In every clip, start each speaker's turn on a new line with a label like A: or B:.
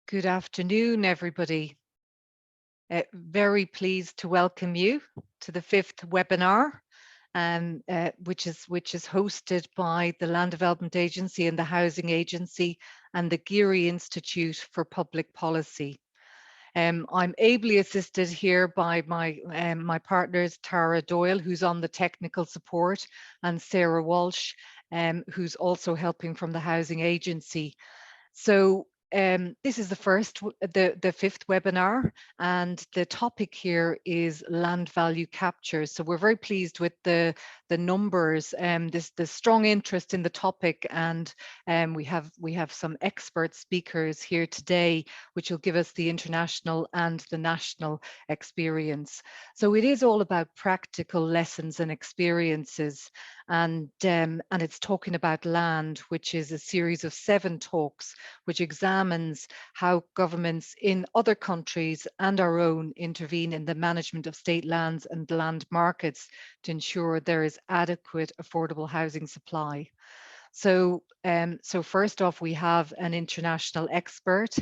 A: Good afternoon, everybody. Very pleased to welcome you to the fifth webinar, which is hosted by the Land Development Agency and the Housing Agency and the Geary Institute for Public Policy. I'm ably assisted here by my partners, Tara Doyle, who's on the technical support, and Sarah Walsh, who's also helping from the Housing Agency. So this is the fifth webinar, and the topic here is land value capture. So we're very pleased with the numbers, the strong interest in the topic, and we have some expert speakers here today, which will give us the international and the national experience. So it is all about practical lessons and experiences, and it's talking about land, which is a series of 7 talks which examines how governments in other countries and our own intervene in the management of state lands and land markets to ensure there is adequate affordable housing supply. So first off, we have an international expert.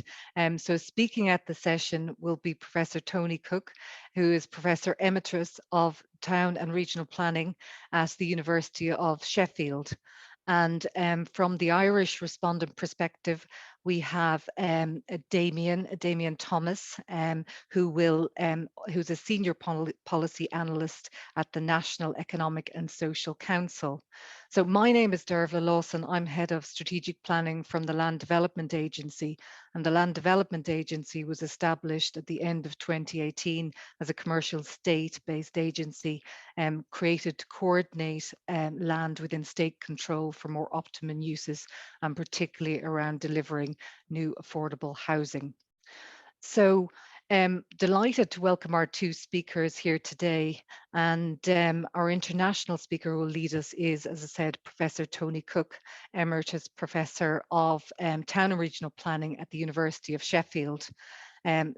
A: So speaking at the session will be Professor Tony Crook, who is Professor Emeritus of Town and Regional Planning at the University of Sheffield. And from the Irish respondent perspective, we have Damien Thomas, who's a senior policy analyst at the National Economic and Social Council. So my name is Dervla Lawson. I'm head of strategic planning from the Land Development Agency, and the Land Development Agency was established at the end of 2018 as a commercial state-based agency created to coordinate land within state control for more optimum uses, and particularly around delivering new affordable housing. So delighted to welcome our 2 speakers here today, and our international speaker who will lead us is, as I said, Professor Tony Crook, Emeritus Professor of Town and Regional Planning at the University of Sheffield.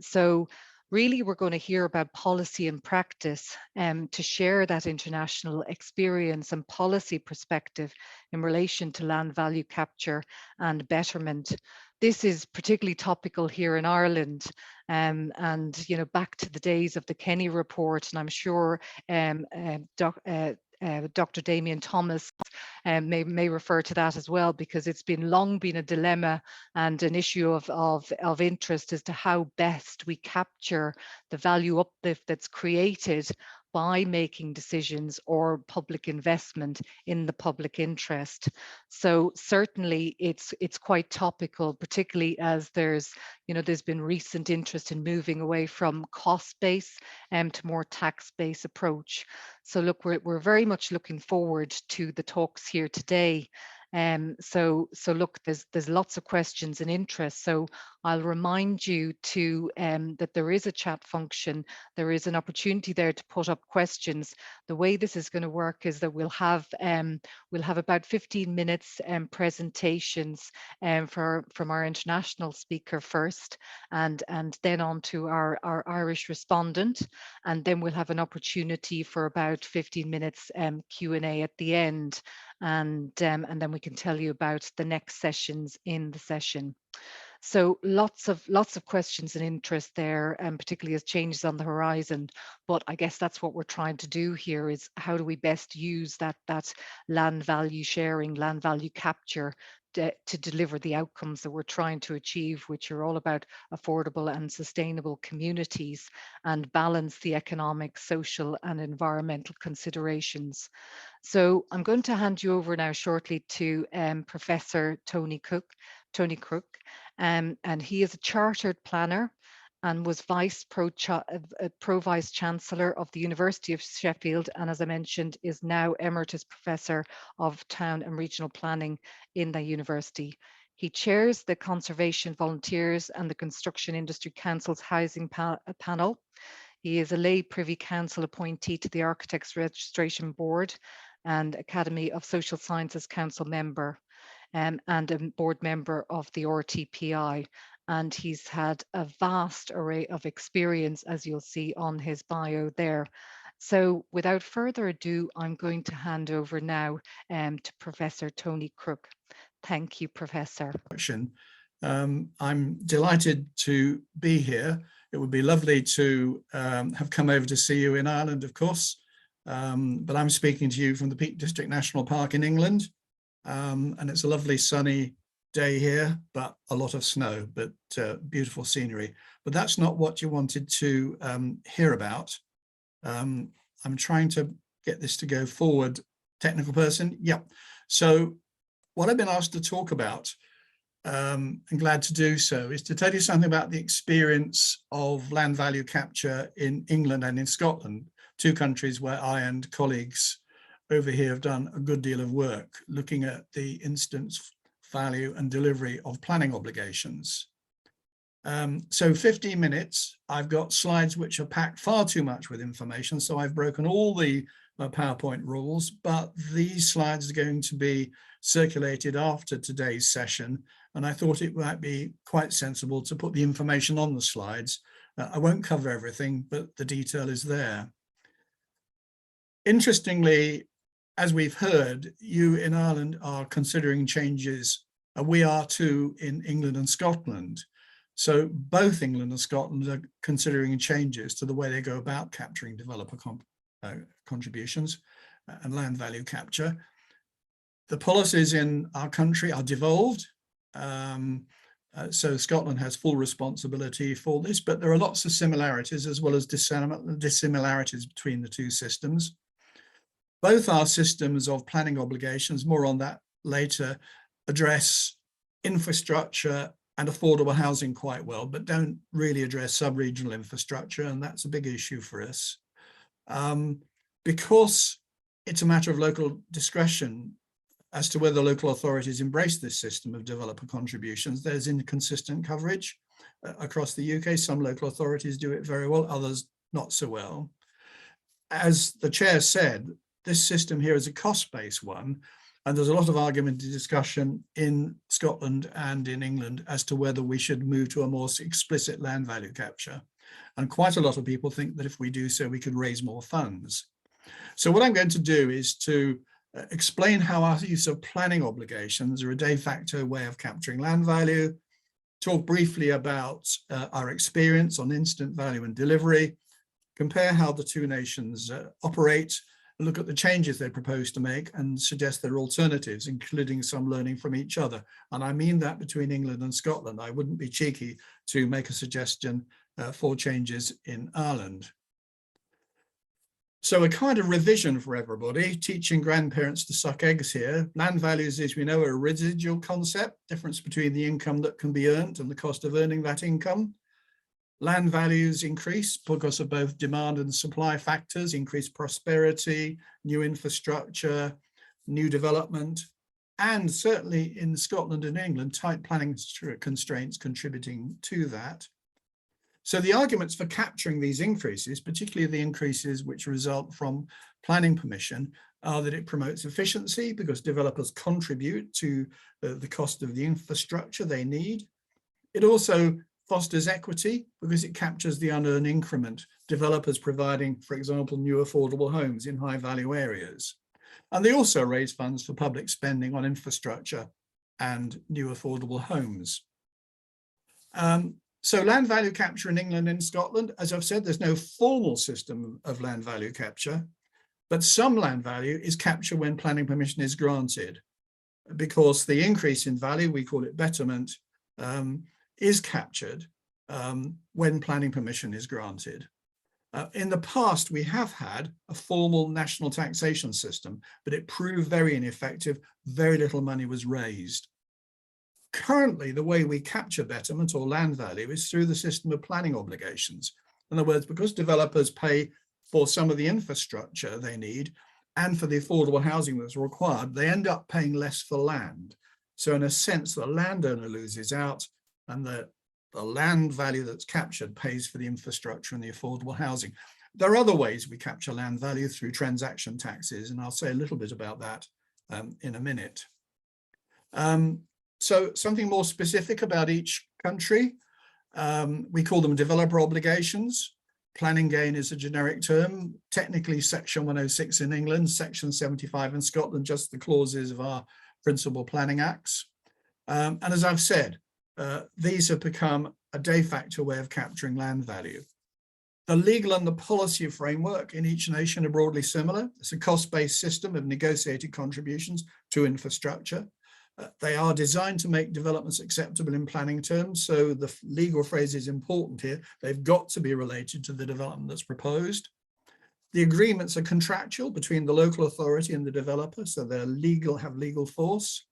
A: So really, we're going to hear about policy and practice to share that international experience and policy perspective in relation to land value capture and betterment. This is particularly topical here in Ireland, and back to the days of the Kenny report, and I'm sure Dr. Damien Thomas may refer to that as well, because it's long been a dilemma and an issue of interest as to how best we capture the value uplift that's created by making decisions or public investment in the public interest. So certainly it's quite topical, particularly as there's been recent interest in moving away from cost-based to more tax-based approach. So look, we're very much looking forward to the talks here today. So look, there's lots of questions and interest. So I'll remind you that there is a chat function. There is an opportunity there to put up questions. The way this is going to work is that we'll have about 15 minutes presentations from our international speaker first, and then on to our Irish respondent, and then we'll have an opportunity for about 15 minutes Q&A at the end, and then we can tell you about the next sessions in the session. So lots of questions and interest there, and particularly as changes on the horizon. But I guess that's what we're trying to do here, is how do we best use that land value sharing, land value capture to deliver the outcomes that we're trying to achieve, which are all about affordable and sustainable communities, and balance the economic, social and environmental considerations. So I'm going to hand you over now shortly to Professor Tony Crook, and he is a chartered planner and was Pro-Vice Chancellor of the University of Sheffield, and as I mentioned, is now Emeritus Professor of Town and Regional Planning in the university. He chairs the Conservation Volunteers and the Construction Industry Council's Housing Panel. He is a lay Privy Council appointee to the Architects Registration Board and Academy of Social Sciences Council member, and a board member of the RTPI. And he's had a vast array of experience, as you'll see on his bio there. So without further ado, I'm going to hand over now to Professor Tony Crook. Thank you, Professor.
B: I'm delighted to be here. It would be lovely to have come over to see you in Ireland, of course, but I'm speaking to you from the Peak District National Park in England, and it's a lovely sunny day here, but a lot of snow, but beautiful scenery. But that's not what you wanted to hear about. I'm trying to get this to go forward. Technical person, yep. So what I've been asked to talk about, and glad to do so, is to tell you something about the experience of land value capture in England and in Scotland, two countries where I and colleagues over here have done a good deal of work looking at the instance value and delivery of planning obligations. So 15 minutes, I've got slides which are packed far too much with information, so I've broken all the PowerPoint rules, but these slides are going to be circulated after today's session, and I thought it might be quite sensible to put the information on the slides. I won't cover everything, but the detail is there. Interestingly, as we've heard, you in Ireland are considering changes, and we are too in England and Scotland. So both England and Scotland are considering changes to the way they go about capturing developer contributions and land value capture. The policies in our country are devolved. So Scotland has full responsibility for this, but there are lots of similarities as well as dissimilarities between the two systems. Both our systems of planning obligations, more on that later, address infrastructure and affordable housing quite well, but don't really address sub-regional infrastructure, and that's a big issue for us. Because it's a matter of local discretion as to whether local authorities embrace this system of developer contributions, there's inconsistent coverage across the UK. Some local authorities do it very well, others not so well. As the chair said, this system here is a cost-based one, and there's a lot of argument and discussion in Scotland and in England as to whether we should move to a more explicit land value capture. And quite a lot of people think that if we do so, we could raise more funds. So what I'm going to do is to explain how our use of planning obligations are a de facto way of capturing land value, talk briefly about our experience on instant value and delivery, compare how the two nations operate, look at the changes they propose to make and suggest their alternatives, including some learning from each other. And I mean that between England and Scotland. I wouldn't be cheeky to make a suggestion for changes in Ireland. So a kind of revision for everybody, teaching grandparents to suck eggs here. Land values, as we know, are a residual concept, difference between the income that can be earned and the cost of earning that income. Land values increase because of both demand and supply factors, increased prosperity, new infrastructure, new development, and certainly in Scotland and England, tight planning constraints contributing to that. So the arguments for capturing these increases, particularly the increases which result from planning permission, are that it promotes efficiency because developers contribute to the cost of the infrastructure they need. It also fosters equity because it captures the unearned increment, developers providing, for example, new affordable homes in high value areas. And they also raise funds for public spending on infrastructure and new affordable homes. So land value capture in England and Scotland, as I've said, there's no formal system of land value capture, but some land value is captured when planning permission is granted, because the increase in value, we call it betterment, is captured when planning permission is granted. In the past, we have had a formal national taxation system, but it proved very ineffective. Very little money was raised. Currently, the way we capture betterment or land value is through the system of planning obligations. In other words, because developers pay for some of the infrastructure they need and for the affordable housing that's required, they end up paying less for land. So in a sense, the landowner loses out and the land value that's captured pays for the infrastructure and the affordable housing. There are other ways we capture land value through transaction taxes, and I'll say a little bit about that in a minute. So something more specific about each country. We call them developer obligations. Planning gain is a generic term, technically Section 106 in England, Section 75 in Scotland, just the clauses of our principal planning acts. And as I've said, these have become a de facto way of capturing land value. The legal and the policy framework in each nation are broadly similar. It's a cost-based system of negotiated contributions to infrastructure. They are designed to make developments acceptable in planning terms, so the legal phrase is important here. They've got to be related to the development that's proposed. The agreements are contractual between the local authority and the developer, so they're legal, have legal force.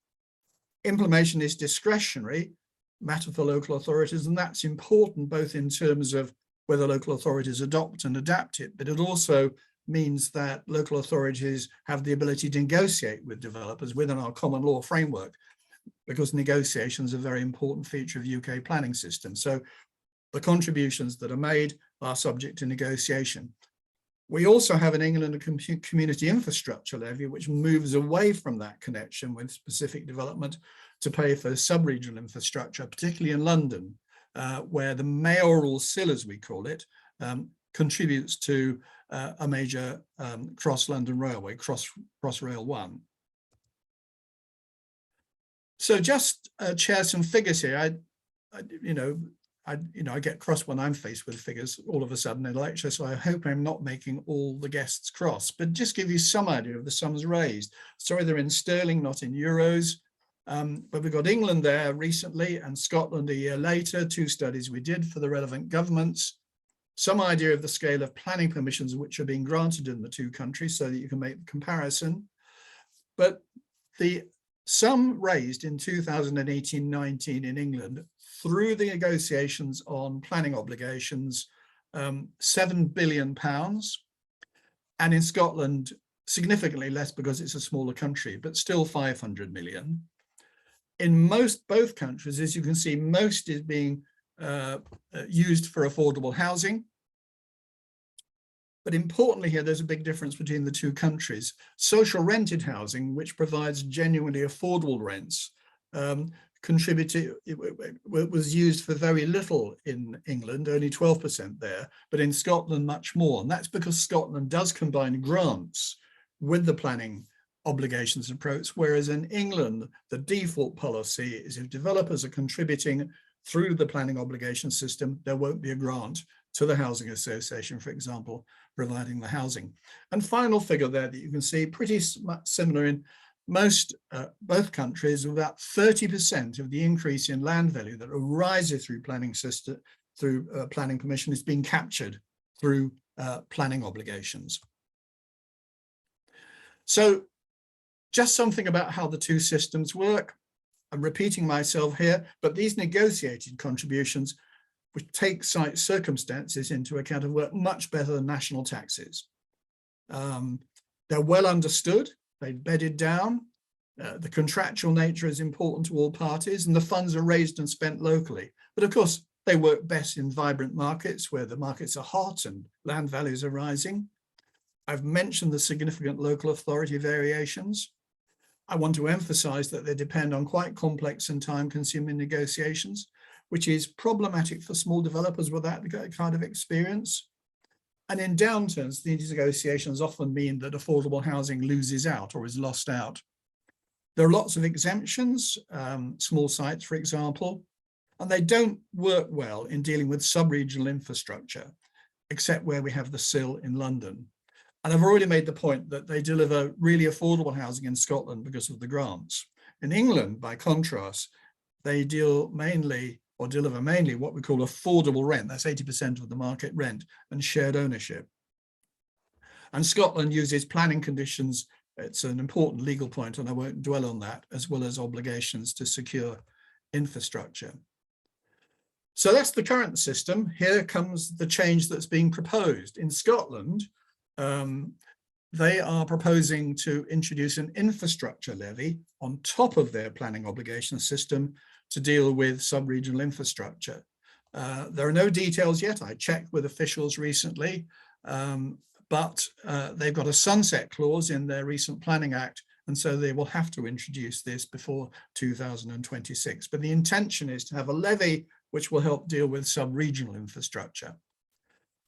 B: Implementation is discretionary, matter for local authorities, and that's important both in terms of whether local authorities adopt and adapt it, but it also means that local authorities have the ability to negotiate with developers within our common law framework, because negotiations are a very important feature of UK planning system. So the contributions that are made are subject to negotiation. We also have in England a community infrastructure levy, which moves away from that connection with specific development to pay for sub-regional infrastructure, particularly in London, where the mayoral SIL, as we call it, contributes to a major cross-London railway, Crossrail 1. So just share some figures here. I get cross when I'm faced with figures all of a sudden in a lecture, so I hope I'm not making all the guests cross, but just give you some idea of the sums raised. Sorry, they're in sterling, not in euros, but we've got England there recently and Scotland a year later, 2 studies we did for the relevant governments. Some idea of the scale of planning permissions which are being granted in the 2 countries so that you can make the comparison. But the sum raised in 2018-19 in England through the negotiations on planning obligations, £7 billion, and in Scotland significantly less because it's a smaller country, but still 500 million. In both countries, as you can see, most is being used for affordable housing. But importantly here, there's a big difference between the 2 countries. Social rented housing, which provides genuinely affordable rents, was used for very little in England, only 12% there, but in Scotland much more. And that's because Scotland does combine grants with the planning obligations approach, whereas in England, the default policy is if developers are contributing through the planning obligation system, there won't be a grant to the housing association, for example, providing the housing. And final figure there that you can see, pretty much similar in both countries, about 30% of the increase in land value that arises through planning system, through planning permission is being captured through planning obligations. So just something about how the 2 systems work. I'm repeating myself here, but these negotiated contributions, which take site circumstances into account, have worked much better than national taxes. They're well understood, they've bedded down, the contractual nature is important to all parties, and the funds are raised and spent locally. But of course, they work best in vibrant markets where the markets are hot and land values are rising. I've mentioned the significant local authority variations. I want to emphasize that they depend on quite complex and time-consuming negotiations, which is problematic for small developers with that kind of experience. And in downturns, these negotiations often mean that affordable housing loses out or is lost out. There are lots of exemptions, small sites, for example, and they don't work well in dealing with sub-regional infrastructure, except where we have the SIL in London. And I've already made the point that they deliver really affordable housing in Scotland because of the grants. In England, by contrast, they deliver mainly what we call affordable rent. That's 80% of the market rent and shared ownership. And Scotland uses planning conditions. It's an important legal point, and I won't dwell on that, as well as obligations to secure infrastructure. So that's the current system. Here comes the change that's being proposed. In Scotland, they are proposing to introduce an infrastructure levy on top of their planning obligation system to deal with sub-regional infrastructure. There are no details yet. I checked with officials recently, but they've got a sunset clause in their recent Planning Act, and so they will have to introduce this before 2026. But the intention is to have a levy which will help deal with sub-regional infrastructure.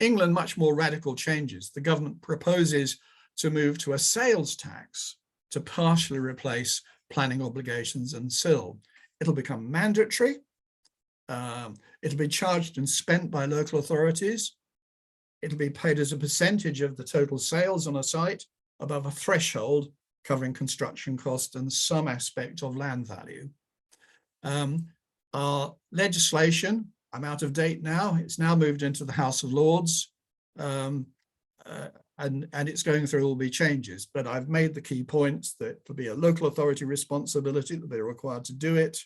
B: England, much more radical changes. The government proposes to move to a sales tax to partially replace planning obligations and SIL. It'll become mandatory, It'll be charged and spent by local authorities. It'll be paid as a percentage of the total sales on a site above a threshold covering construction cost and some aspect of land value. Our legislation, I'm out of date now, it's now moved into the House of Lords, and it's going through all the changes, but I've made the key points that there'll be a local authority responsibility, that they're required to do it,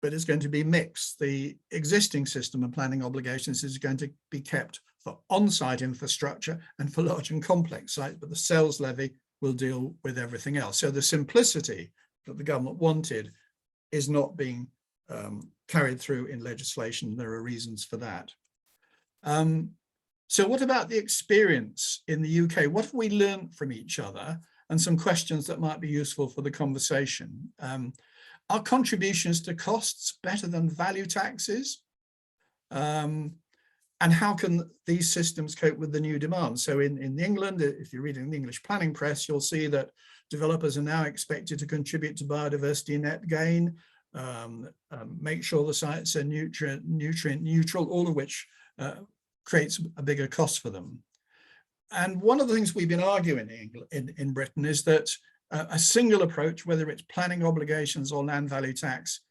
B: but it's going to be mixed. The existing system of planning obligations is going to be kept for on-site infrastructure and for large and complex sites, but the sales levy will deal with everything else. So the simplicity that the government wanted is not being carried through in legislation. There are reasons for that. So what about the experience in the UK? What have we learned from each other? And some questions that might be useful for the conversation. Are contributions to costs better than value taxes? And how can these systems cope with the new demands? So in England, if you're reading the English planning press, you'll see that developers are now expected to contribute to biodiversity net gain, make sure the sites are nutrient neutral, all of which creates a bigger cost for them. And one of the things we've been arguing in Britain is that a single approach, whether it's planning obligations or land value tax,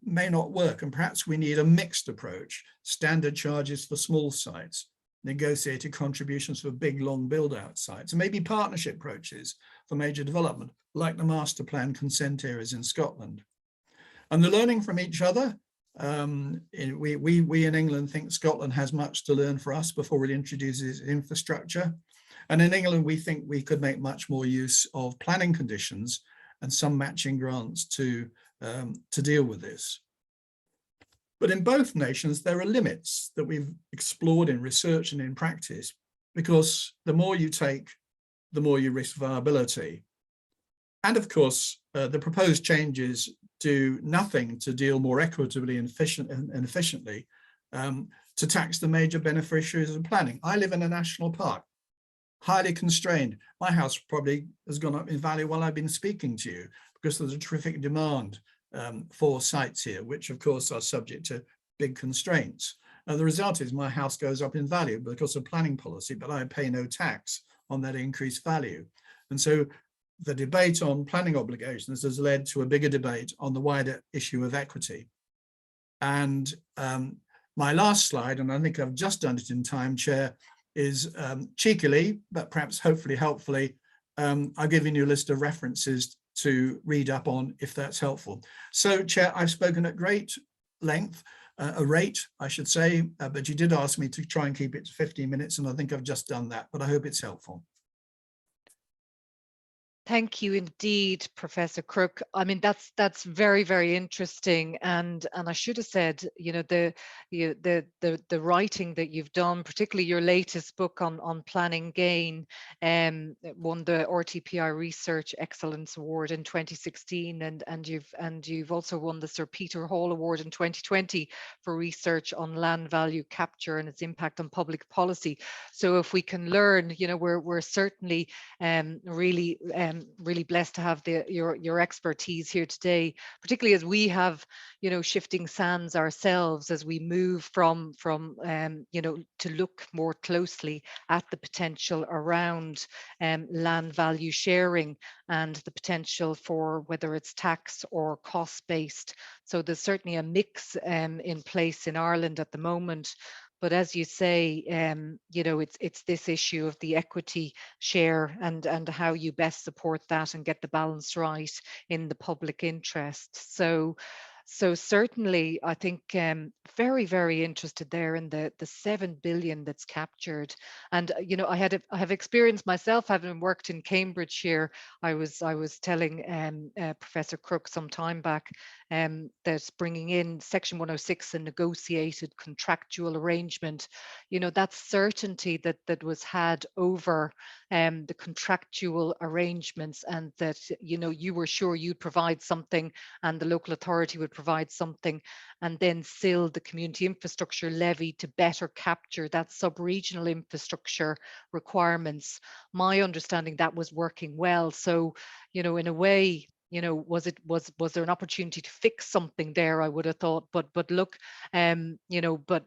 B: may not work, and perhaps we need a mixed approach, standard charges for small sites, negotiated contributions for big, long build-out sites, and maybe partnership approaches for major development, like the master plan consent areas in Scotland. And the learning from each other, we in England think Scotland has much to learn for us before it introduces infrastructure. And in England, we think we could make much more use of planning conditions and some matching grants to deal with this. But in both nations, there are limits that we've explored in research and in practice, because the more you take, the more you risk viability. And of course, the proposed changes do nothing to deal more equitably and efficiently to tax the major beneficiaries of planning. I live in a national park, highly constrained. My house probably has gone up in value while I've been speaking to you, because there's a terrific demand for sites here, which of course are subject to big constraints. The result is my house goes up in value because of planning policy, but I pay no tax on that increased value. And so the debate on planning obligations has led to a bigger debate on the wider issue of equity. And my last slide, and I think I've just done it in time, Chair, is cheekily, but perhaps hopefully helpfully, I've given you a list of references to read up on if that's helpful. So, Chair, I've spoken at great length, a rate, I should say, but you did ask me to try and keep it to 15 minutes, and I think I've just done that, but I hope it's helpful.
A: Thank you indeed, Professor Crook. I mean, that's very, very interesting, and I should have said, you know, the writing that you've done, particularly your latest book on planning gain, won the RTPI Research Excellence Award in 2016, and you've also won the Sir Peter Hall Award in 2020 for research on land value capture and its impact on public policy. So if we can learn, you know, we're certainly really blessed to have your expertise here today, particularly as we have, you know, shifting sands ourselves as we move from you know, to look more closely at the potential around land value sharing and the potential for whether it's tax or cost based. So there's certainly a mix in place in Ireland at the moment. But as you say, you know, it's this issue of the equity share and how you best support that and get the balance right in the public interest. So certainly, I think very, very interested there in the 7 billion that's captured. And you know, I have experience myself, having worked in Cambridge here. I was telling Professor Crook some time back that bringing in Section 106 and negotiated contractual arrangement, you know, that certainty that was had over the contractual arrangements, and that, you know, you were sure you'd provide something and the local authority would provide something, and then still the community infrastructure levy to better capture that sub-regional infrastructure requirements. My understanding that was working well. So, you know, in a way, you know, was there an opportunity to fix something there? I would have thought, but look, you know, but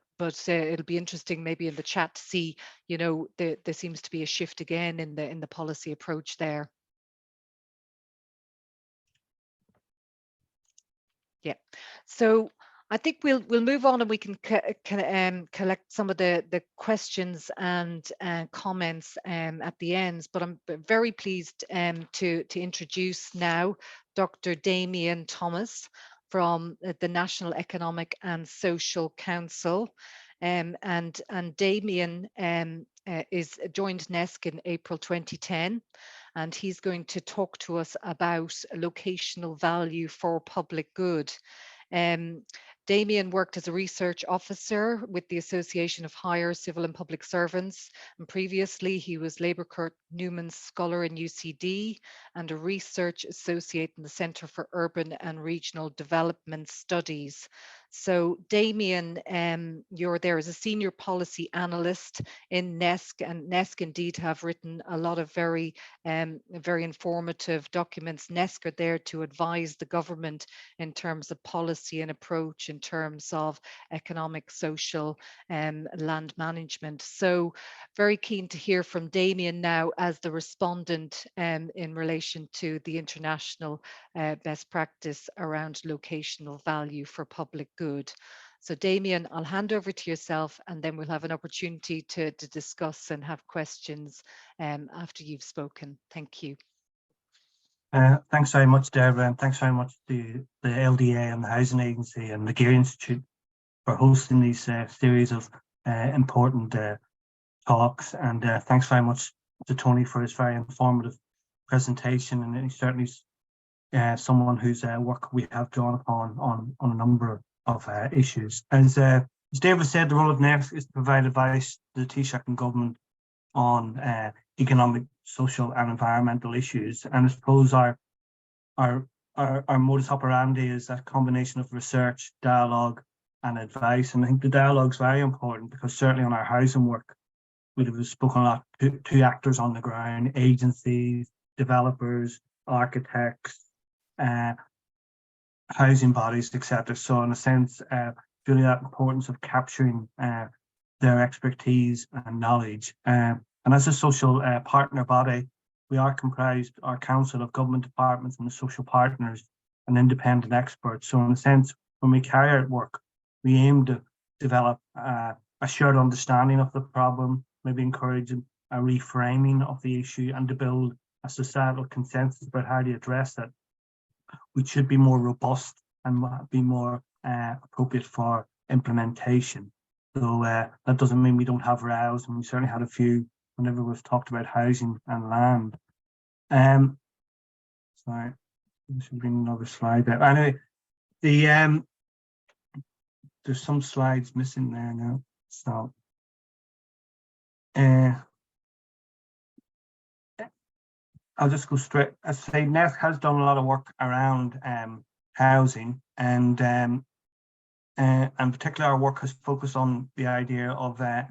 A: it'll be interesting maybe in the chat to see, you know, there seems to be a shift again in the policy approach there. Yeah, so I think we'll move on, and we can collect some of the questions and comments at the end. But I'm very pleased to introduce now Dr. Damien Thomas from the National Economic and Social Council, and Damien is joined NESC in April 2010. And he's going to talk to us about locational value for public good. Damien worked as a research officer with the Association of Higher Civil and Public Servants, and previously he was Labour Court Newman Scholar in UCD and a research associate in the Centre for Urban and Regional Development Studies. So Damien, you're there as a senior policy analyst in NESC, and NESC indeed have written a lot of very informative documents. NESC are there to advise the government in terms of policy and approach in terms of economic, social, land management. So very keen to hear from Damien now as the respondent in relation to the international best practice around locational value for public good. So Damien, I'll hand over to yourself, and then we'll have an opportunity to discuss and have questions after you've spoken. Thank you.
C: Thanks very much, Deborah, and thanks very much to the LDA and the Housing Agency and the Geary Institute for hosting these series of important talks. And thanks very much to Tony for his very informative presentation. And he's certainly someone whose work we have drawn upon on a number of issues. As David said, the role of NESC is to provide advice to the Taoiseach and government on economic, social and environmental issues. And I suppose our modus operandi is that combination of research, dialogue and advice. And I think the dialogue is very important, because certainly on our housing work, we've spoken a lot to actors on the ground, agencies, developers, architects, housing bodies, etc. So in a sense, really that importance of capturing their expertise and knowledge. And as a social partner body, we are comprised, our council, of government departments and the social partners and independent experts. So in a sense, when we carry out work, we aim to develop a shared understanding of the problem, maybe encourage a reframing of the issue, and to build a societal consensus about how to address it, which should be more robust and be more appropriate for implementation. So that doesn't mean we don't have rows, and we certainly had a few whenever we've talked about housing and land. Sorry, there should be another slide there. Anyway, there's some slides missing there now. So I'll just go straight. As I say, NESC has done a lot of work around housing, and particularly our work has focused on the idea of the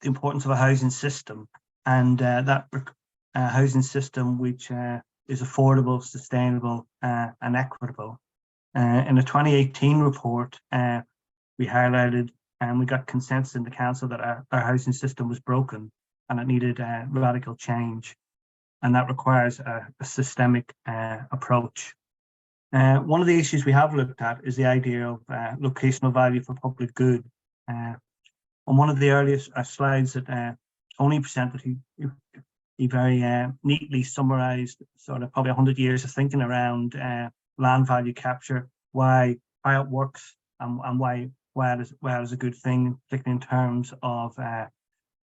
C: importance of a housing system, and that housing system which is affordable, sustainable and equitable. In a 2018 report, we highlighted and we got consensus in the council that our housing system was broken and it needed radical change, and that requires a systemic approach. One of the issues we have looked at is the idea of locational value for public good. On one of the earliest slides that Tony presented, he very neatly summarised sort of probably 100 years of thinking around land value capture, how it works, and why it is a good thing, particularly in terms of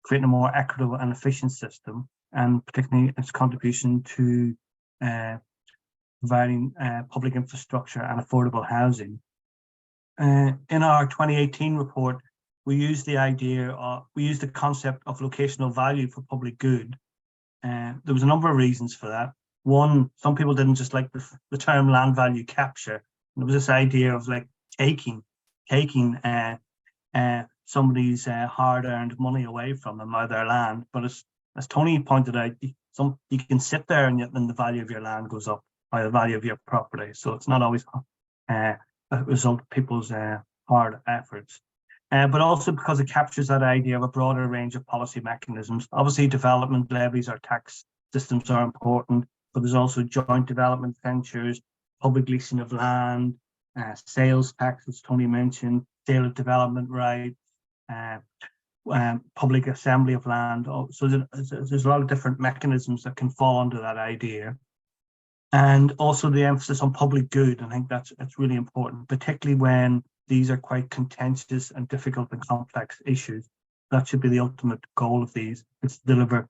C: creating a more equitable and efficient system, and particularly its contribution to providing public infrastructure and affordable housing. In our 2018 report, we used the concept of locational value for public good. There was a number of reasons for that. One, some people didn't just like the term land value capture. There was this idea of like taking somebody's hard-earned money away from them, or their land. But as Tony pointed out, you can sit there and then the value of your land goes up. by the value of your property. So it's not always a result of people's hard efforts. But also because it captures that idea of a broader range of policy mechanisms. Obviously, development levies or tax systems are important, but there's also joint development ventures, public leasing of land, sales tax, as Tony mentioned, sale of development rights, public assembly of land. So there's a lot of different mechanisms that can fall under that idea. And also the emphasis on public good. I think that's really important, particularly when these are quite contentious and difficult and complex issues. That should be the ultimate goal of these, is to deliver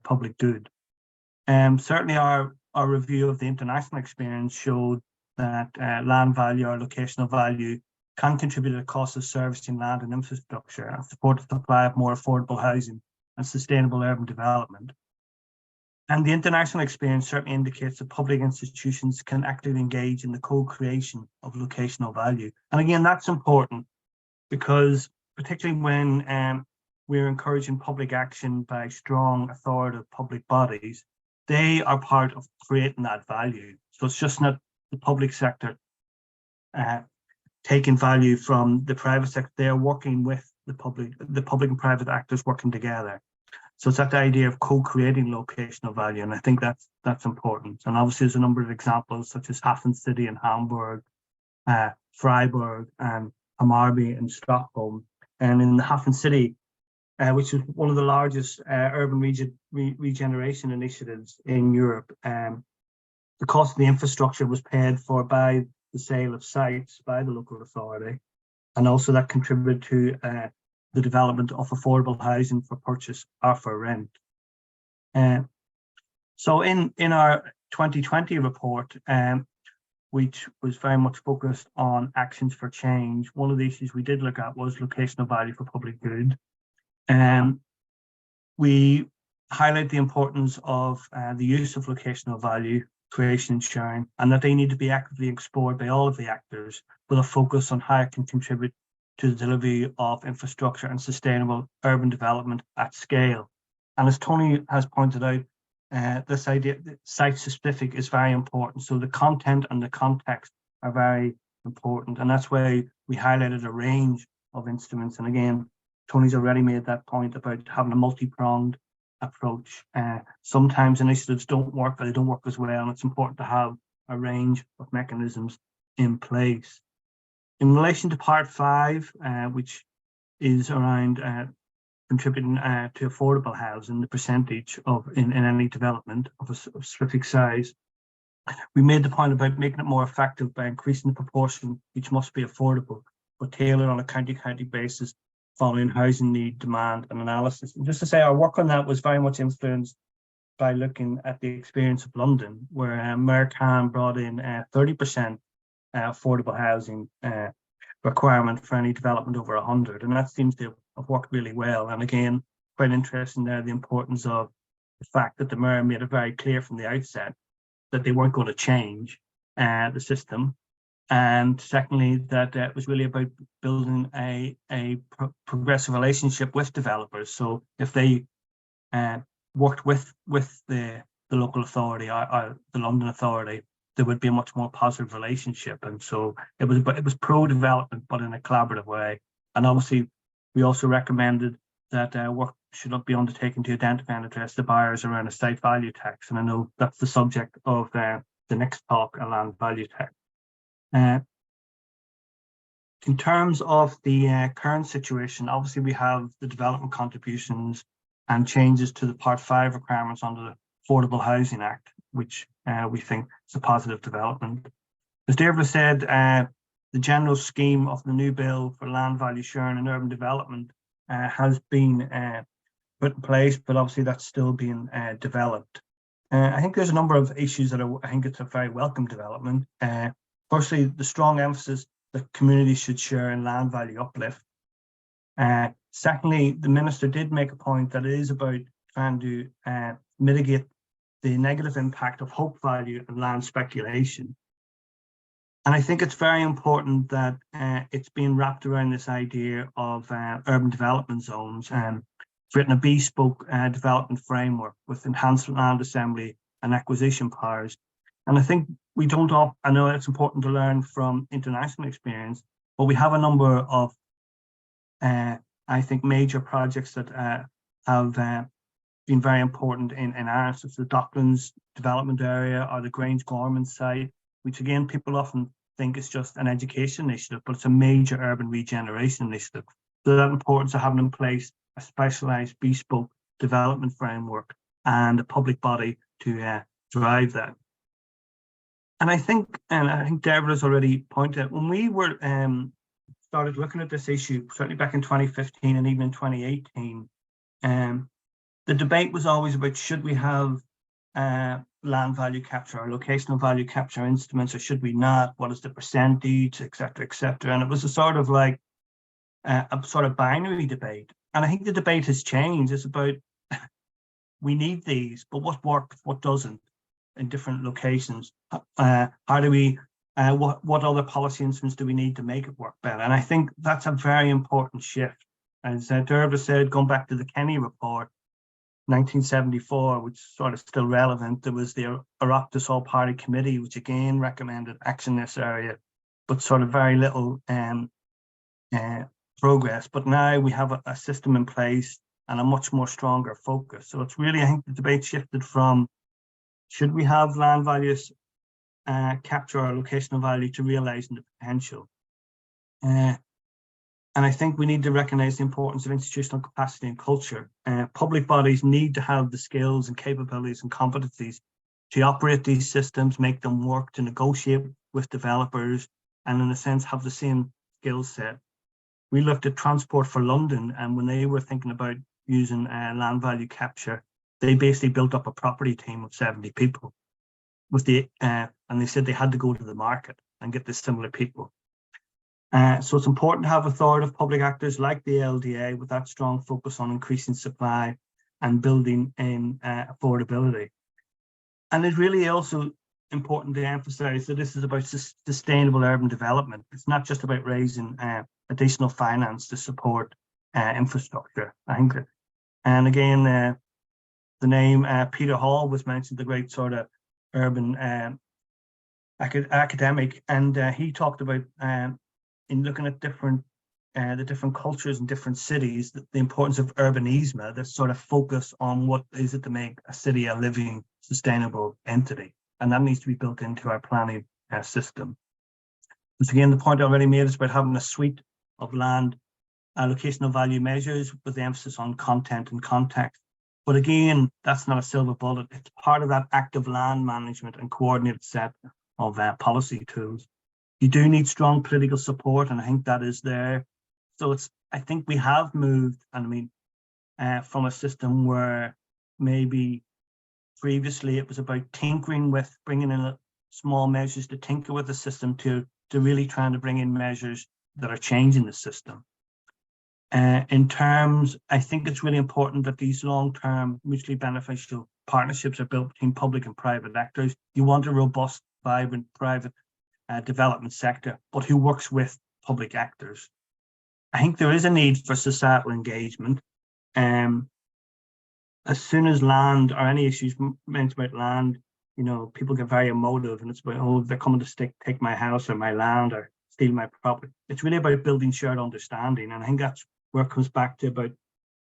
C: public good. Certainly our review of the international experience showed that land value or locational value can contribute to the cost of servicing land and infrastructure and support the supply of more affordable housing and sustainable urban development. And the international experience certainly indicates that public institutions can actively engage in the co-creation of locational value. And again, that's important because particularly when we're encouraging public action by strong, authoritative public bodies, they are part of creating that value. So it's just not the public sector taking value from the private sector. They're working with the public and private actors working together. So it's that idea of co-creating locational value, and I think that's important. And obviously there's a number of examples such as Hafen City in Hamburg, Freiburg and Hammarby in Stockholm. And in the Hafen City, which is one of the largest urban regeneration initiatives in Europe, the cost of the infrastructure was paid for by the sale of sites by the local authority, and also that contributed to the development of affordable housing for purchase or for rent. So in our 2020 report, which was very much focused on actions for change, one of the issues we did look at was locational value for public good. We highlight the importance of the use of locational value creation and sharing, and that they need to be actively explored by all of the actors with a focus on how it can contribute to the delivery of infrastructure and sustainable urban development at scale. And as Tony has pointed out, this idea that site-specific is very important. So the content and the context are very important. And that's why we highlighted a range of instruments. And again, Tony's already made that point about having a multi-pronged approach. Sometimes initiatives don't work, or they don't work as well. And it's important to have a range of mechanisms in place. In relation to part 5, which is around contributing to affordable housing, the percentage of in any development of a specific size, we made the point about making it more effective by increasing the proportion which must be affordable, but tailored on a county basis following housing need, demand and analysis. And just to say, our work on that was very much influenced by looking at the experience of London, where Mayor Khan brought in 30% affordable housing requirement for any development over 100, and that seems to have worked really well. And again, quite interesting there, the importance of the fact that the mayor made it very clear from the outset that they weren't going to change the system, and secondly that it was really about building a progressive relationship with developers. So if they worked with the local authority or the London authority, there would be a much more positive relationship. And so it was pro-development, but in a collaborative way. And obviously, we also recommended that work should not be undertaken to identify and address the buyers around a site value tax. And I know that's the subject of the next talk, a land value tax. In terms of the current situation, obviously we have the development contributions and changes to the Part 5 requirements under the Affordable Housing Act, which we think is a positive development. As David said, the general scheme of the new bill for land value sharing and urban development has been put in place, but obviously that's still being developed. I think there's a number of issues that I think it's a very welcome development. Firstly, the strong emphasis that communities should share in land value uplift. Secondly, the minister did make a point that it is about trying to mitigate the negative impact of hope value and land speculation. And I think it's very important that it's being wrapped around this idea of urban development zones and written a bespoke development framework with enhanced land assembly and acquisition powers And I think we don't I know it's important to learn from international experience, but we have a number of, I think, major projects that have been very important in Ireland, such as the Docklands development area or the Grange Gorman site, which again, people often think is just an education initiative, but it's a major urban regeneration initiative. So that importance of having in place a specialised bespoke development framework and a public body to drive that. And I think Deborah has already pointed out, when we were started looking at this issue, certainly back in 2015 and even in 2018, the debate was always about, should we have land value capture or locational value capture instruments, or should we not? What is the percentage, et cetera, and it was a sort of like a sort of binary debate. And I think the debate has changed. It's about we need these, but what works, what doesn't in different locations? How do we? What other policy instruments do we need to make it work better? And I think that's a very important shift. As Derva said, going back to the Kenny report, 1974, which is sort of still relevant, there was the Oireachtas All-Party Committee, which again recommended action in this area, but sort of very little progress. But now we have a system in place and a much more stronger focus. So it's really, I think the debate shifted from, should we have land values capture or locational value to realising the potential? And I think we need to recognise the importance of institutional capacity and culture. Public bodies need to have the skills and capabilities and competencies to operate these systems, make them work, to negotiate with developers, and in a sense have the same skill set. We looked at Transport for London, and when they were thinking about using land value capture, they basically built up a property team of 70 people with and they said they had to go to the market and get the similar people. So it's important to have authoritative public actors like the LDA with that strong focus on increasing supply and building in affordability. And it's really also important to emphasise that this is about sustainable urban development. It's not just about raising additional finance to support infrastructure. I think that, and again, the name Peter Hall was mentioned, the great sort of urban academic, and he talked about in looking at the different cultures in different cities, the importance of urbanism, this sort of focus on what is it to make a city a living, sustainable entity. And that needs to be built into our planning system. Once again, the point I already made is about having a suite of land allocational value measures with the emphasis on content and context. But again, that's not a silver bullet. It's part of that active land management and coordinated set of policy tools. You do need strong political support, and I think that is there. So I think we have moved, and I mean, from a system where maybe previously it was about tinkering with bringing in small measures to tinker with the system to really trying to bring in measures that are changing the system. In terms, I think it's really important that these long-term mutually beneficial partnerships are built between public and private actors. You want a robust, vibrant private development sector, but who works with public actors. I think there is a need for societal engagement. As soon as land or any issues mentioned about land, you know, people get very emotive, and it's about, oh, they're coming to take my house or my land or steal my property. It's really about building shared understanding, and I think that's where it comes back to about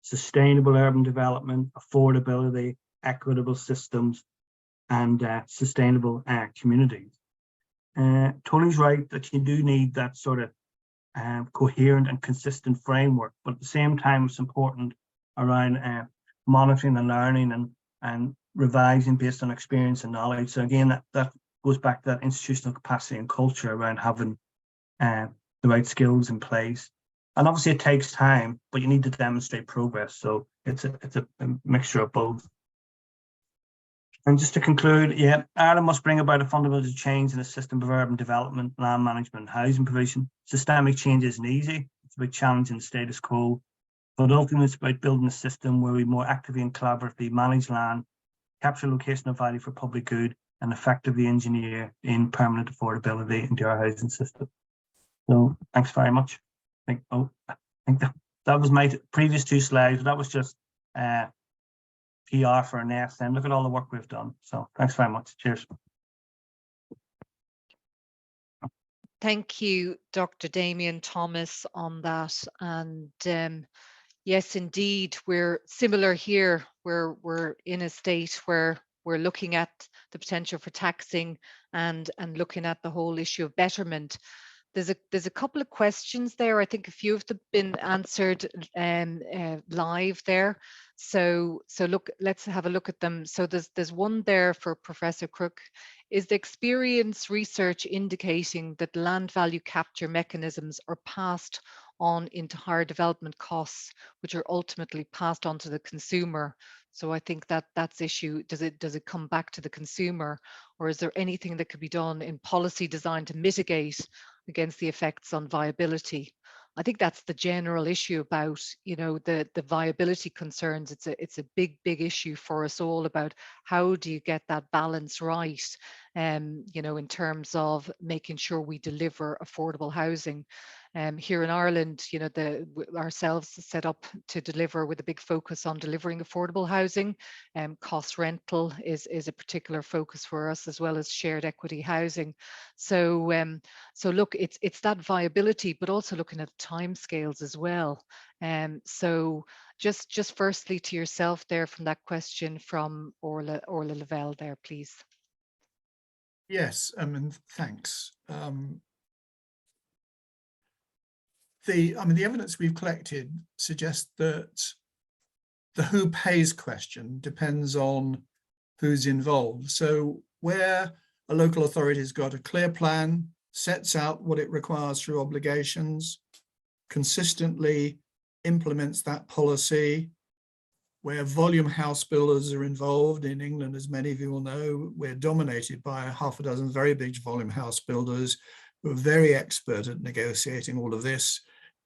C: sustainable urban development, affordability, equitable systems, and sustainable communities. Tony's right that you do need that sort of coherent and consistent framework, but at the same time, it's important around monitoring and learning and revising based on experience and knowledge. So again, that goes back to that institutional capacity and culture around having the right skills in place. And obviously it takes time, but you need to demonstrate progress. So it's a mixture of both. And just to conclude, yeah, Ireland must bring about a fundamental change in the system of urban development, land management, and housing provision. Systemic change isn't easy. It's about challenging the status quo, but ultimately it's about building a system where we more actively and collaboratively manage land, capture locational value for public good, and effectively engineer in permanent affordability into our housing system. So thanks very much. I think that was my previous two slides. That was just PR for an S, and look at all the work we've done. So thanks very much. Cheers.
A: Thank you, Dr. Damien Thomas, on that. And yes, indeed, we're similar here. We're in a state where we're looking at the potential for taxing and looking at the whole issue of betterment. There's a couple of questions there. I think a few of them been answered live there. So look, let's have a look at them. So there's one there for Professor Crook. Is the experience research indicating that land value capture mechanisms are passed on into higher development costs, which are ultimately passed on to the consumer? So I think that's issue. Does it come back to the consumer, or is there anything that could be done in policy design to mitigate against the effects on viability? I think that's the general issue about, the viability concerns. It's a big issue for us all about how do you get that balance right, in terms of making sure we deliver affordable housing. Here in Ireland, ourselves set up to deliver with a big focus on delivering affordable housing. Cost rental is a particular focus for us, as well as shared equity housing. So look, it's that viability, but also looking at timescales as well. So just firstly to yourself there from that question from Orla Lavelle there, please.
B: Yes, thanks. The evidence we've collected suggests that the who pays question depends on who's involved. So where a local authority has got a clear plan, sets out what it requires through obligations, consistently implements that policy, where volume house builders are involved in England, as many of you will know, we're dominated by half a dozen very big volume house builders who are very expert at negotiating all of this.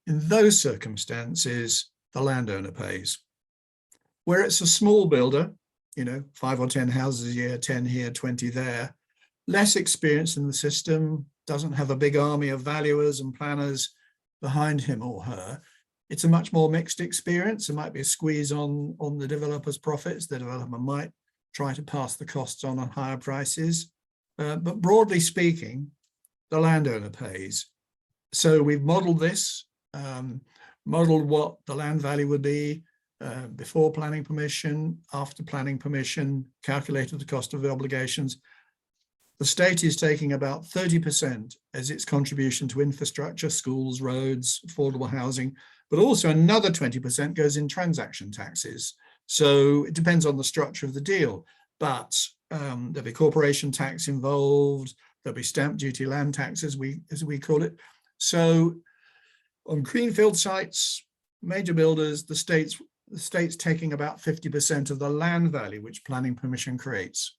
B: In those circumstances, the landowner pays. Where it's a small builder, 5 or 10 houses a year, 10 here, 20 there, less experience in the system, doesn't have a big army of valuers and planners behind him or her, it's a much more mixed experience. There might be a squeeze on the developer's profits. The developer might try to pass the costs on higher prices. But broadly speaking, the landowner pays. So we've modeled this, modeled what the land value would be before planning permission, after planning permission, calculated the cost of the obligations. The state is taking about 30% as its contribution to infrastructure, schools, roads, affordable housing, but also another 20% goes in transaction taxes. So it depends on the structure of the deal, but there'll be corporation tax involved, there'll be stamp duty, land tax, as we call it. So on greenfield sites, major builders, the state's taking about 50% of the land value which planning permission creates.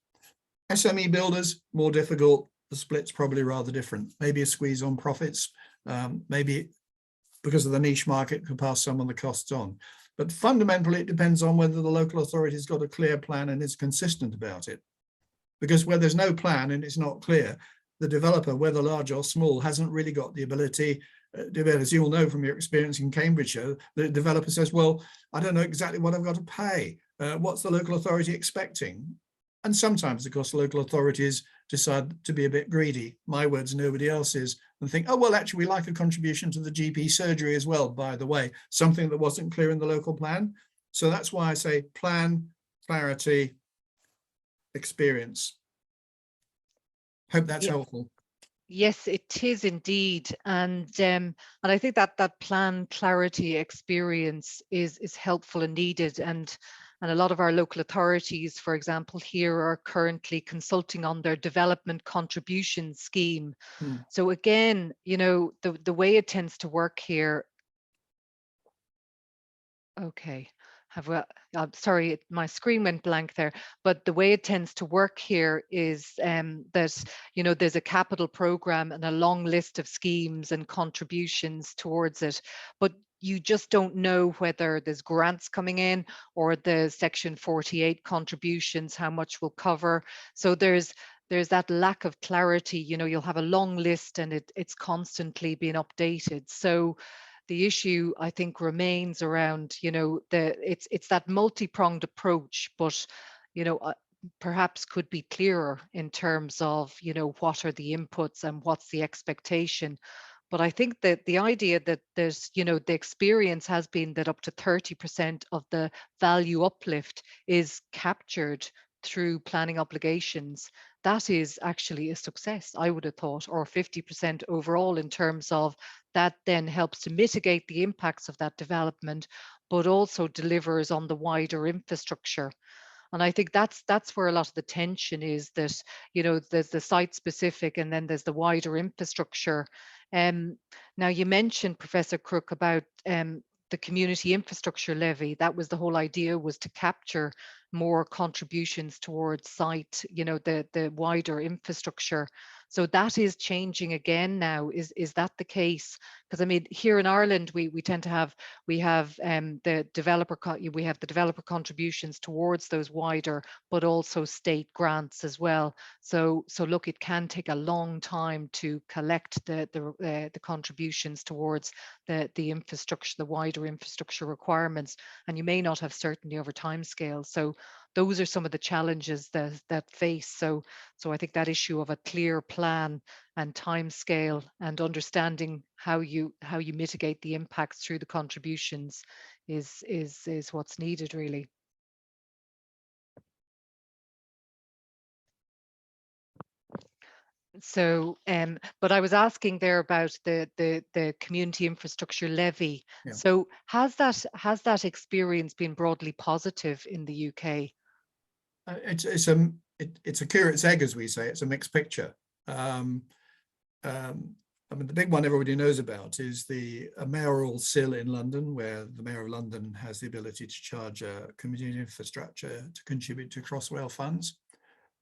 B: SME builders, more difficult, the split's probably rather different. Maybe a squeeze on profits, maybe because of the niche market could pass some of the costs on. But fundamentally, it depends on whether the local authority has got a clear plan and is consistent about it. Because where there's no plan and it's not clear, the developer, whether large or small, hasn't really got the ability. As you all know from your experience in Cambridgeshire, the developer says, well, I don't know exactly what I've got to pay. What's the local authority expecting? And sometimes, of course, local authorities decide to be a bit greedy, my words, nobody else's, and think, oh, well, actually, we like a contribution to the GP surgery as well, by the way, something that wasn't clear in the local plan. So that's why I say plan, clarity, experience. Hope that's helpful.
A: Yes, it is indeed. And I think that plan, clarity, experience is helpful and needed. And a lot of our local authorities, for example, here are currently consulting on their development contribution scheme. So again, the way it tends to work here. Okay. I'm sorry, my screen went blank there, but the way it tends to work here is that, there's a capital program and a long list of schemes and contributions towards it, but you just don't know whether there's grants coming in or the Section 48 contributions, how much will cover. So there's that lack of clarity. You'll have a long list and it's constantly being updated. So the issue, I think, remains around, it's that multi-pronged approach, but, perhaps could be clearer in terms of, you know, what are the inputs and what's the expectation. But I think that the idea that there's, you know, the experience has been that up to 30% of the value uplift is captured through planning obligations. That is actually a success, I would have thought, or 50% overall, in terms of that then helps to mitigate the impacts of that development, but also delivers on the wider infrastructure. And I think that's where a lot of the tension is, that, you know, there's the site specific and then there's the wider infrastructure. Um, Now you mentioned, Professor Crook, about the community infrastructure levy. That was the whole idea, was to capture more contributions towards site, you know, the wider infrastructure. So that is changing again now. Is that the case? Because I mean, here in Ireland, we tend to have, we have the developer contributions towards those wider, but also state grants as well. So look, it can take a long time to collect the contributions towards the infrastructure, the wider infrastructure requirements, and you may not have certainty over time scales. So those are some of the challenges that face. So I think that issue of a clear plan and time scale and understanding how you mitigate the impacts through the contributions is what's needed, really. So, but I was asking there about the community infrastructure levy.
B: Yeah.
A: So has that experience been broadly positive in the UK?
B: It's a curate's egg, as we say. It's a mixed picture. I mean, the big one everybody knows about is the mayoral sill in London, where the Mayor of London has the ability to charge community infrastructure to contribute to Crossrail funds.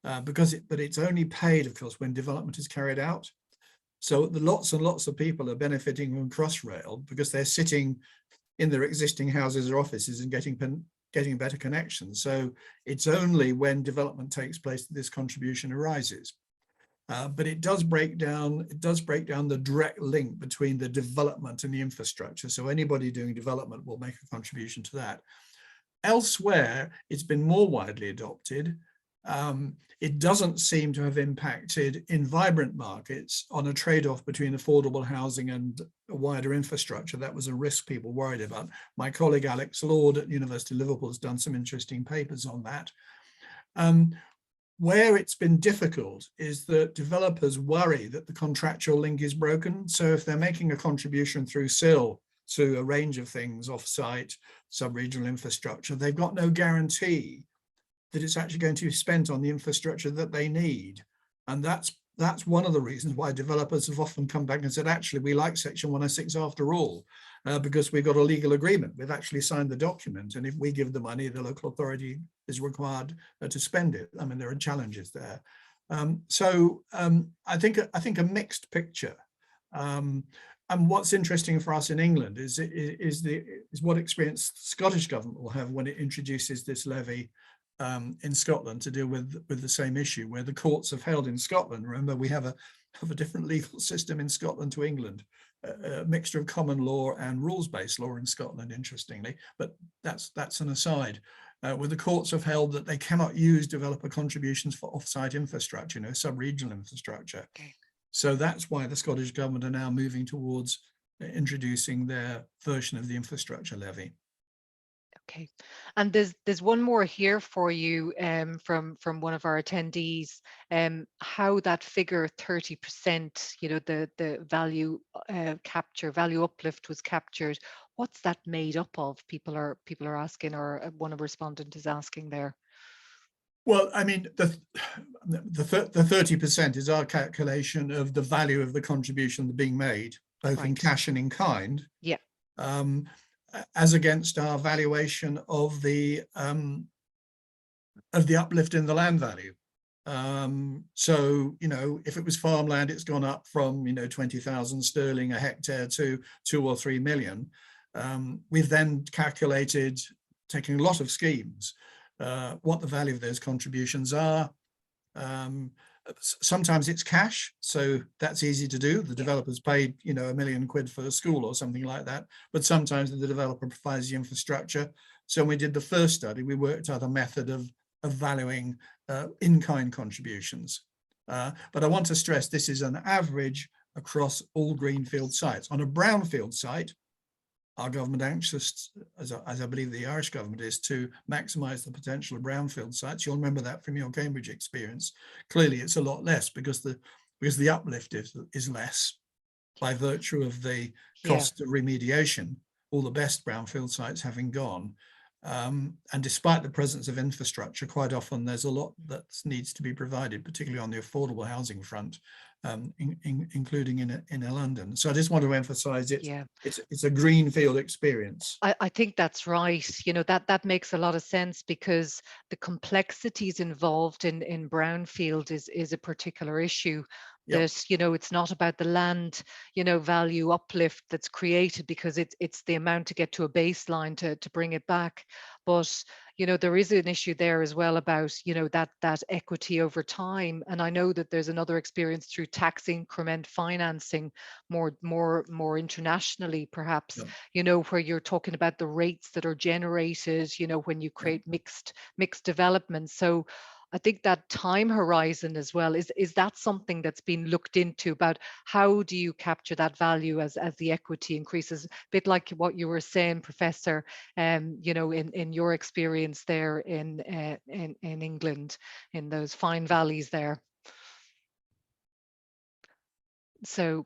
B: But it's only paid, of course, when development is carried out. So lots and lots of people are benefiting from Crossrail because they're sitting in their existing houses or offices and getting better connections. So it's only when development takes place that this contribution arises. But it does break down the direct link between the development and the infrastructure. So anybody doing development will make a contribution to that. Elsewhere, it's been more widely adopted. It doesn't seem to have impacted in vibrant markets on a trade-off between affordable housing and a wider infrastructure. That was a risk people worried about. My colleague Alex Lord at University of Liverpool has done some interesting papers on that. Where it's been difficult is that developers worry that the contractual link is broken. So if they're making a contribution through SIL to a range of things, off-site, sub-regional infrastructure, they've got no guarantee that it's actually going to be spent on the infrastructure that they need. And that's one of the reasons why developers have often come back and said, actually, we like Section 106 after all, because we've got a legal agreement. We've actually signed the document. And if we give the money, the local authority is required to spend it. I mean, there are challenges there. I think a mixed picture. And what's interesting for us in England is what experience the Scottish government will have when it introduces this levy in Scotland to deal with the same issue, where the courts have held in Scotland. Remember, we have a different legal system in Scotland to England, a mixture of common law and rules-based law in Scotland, interestingly, but that's an aside. Where the courts have held that they cannot use developer contributions for off-site infrastructure, sub-regional infrastructure.
A: Okay.
B: So that's why the Scottish government are now moving towards introducing their version of the infrastructure levy.
A: Okay, and there's one more here for you from one of our attendees. How that figure 30%, the value capture, value uplift was captured. What's that made up of? People are asking, or one of the respondents is asking there.
B: Well, I mean, the 30% is our calculation of the value of the contribution being made, both in cash and in kind.
A: Yeah.
B: As against our valuation of the uplift in the land value. So, if it was farmland, it's gone up from 20,000 sterling a hectare to 2 or 3 million. We've then calculated, taking a lot of schemes, what the value of those contributions are. Sometimes it's cash, so that's easy to do. The developer's paid, £1 million for a school or something like that. But sometimes the developer provides the infrastructure. So when we did the first study, we worked out a method of valuing in-kind contributions. But I want to stress this is an average across all greenfield sites. On a brownfield site, our government anxious, as I believe the Irish government is, to maximise the potential of brownfield sites. You'll remember that from your Cambridge experience. Clearly, it's a lot less because the uplift is less by virtue of the cost of remediation. All the best brownfield sites having gone. And despite the presence of infrastructure, quite often there's a lot that needs to be provided, particularly on the affordable housing front, including in London. So I just want to emphasize it's a greenfield experience.
A: I think that's right. You know, that makes a lot of sense, because the complexities involved in brownfield is a particular issue. That, you know, it's not about the land, you know, value uplift that's created, because it's the amount to get to a baseline to bring it back. But, you know, there is an issue there as well about, you know, that equity over time. And I know that there's another experience through tax increment financing more internationally, perhaps, you know, where you're talking about the rates that are generated, you know, when you create mixed development. So I think that time horizon as well, is that something that's been looked into, about how do you capture that value as the equity increases? A bit like what you were saying, Professor, you know, in your experience there in England, in those fine valleys there. So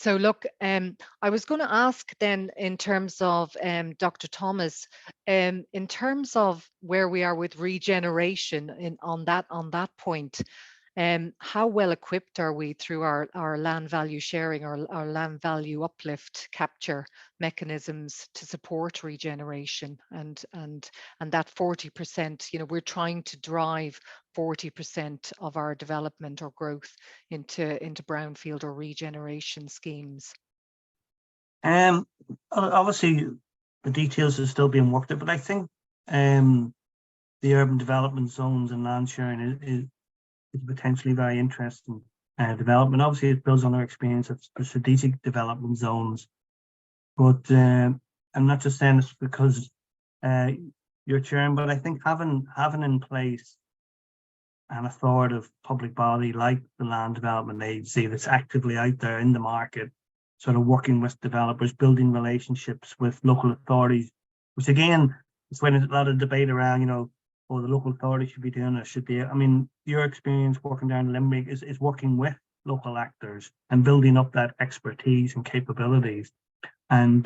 A: look, I was going to ask then, in terms of Dr. Thomas, in terms of where we are with regeneration on that point, how well equipped are we through our land value sharing, our land value uplift capture mechanisms to support regeneration, and that 40%, you know, we're trying to drive 40% of our development or growth into brownfield or regeneration schemes?
C: Obviously the details are still being worked out, but I think the urban development zones and land sharing is potentially very interesting development. Obviously, it builds on our experience of strategic development zones, but I'm not just saying this because you're chairing, but I think having in place an authoritative public body like the Land Development Agency that's actively out there in the market, sort of working with developers, building relationships with local authorities, which again, it's when there's a lot of debate around, you know, or the local authority should be doing it, should be. I mean, your experience working down in Limerick is working with local actors and building up that expertise and capabilities. And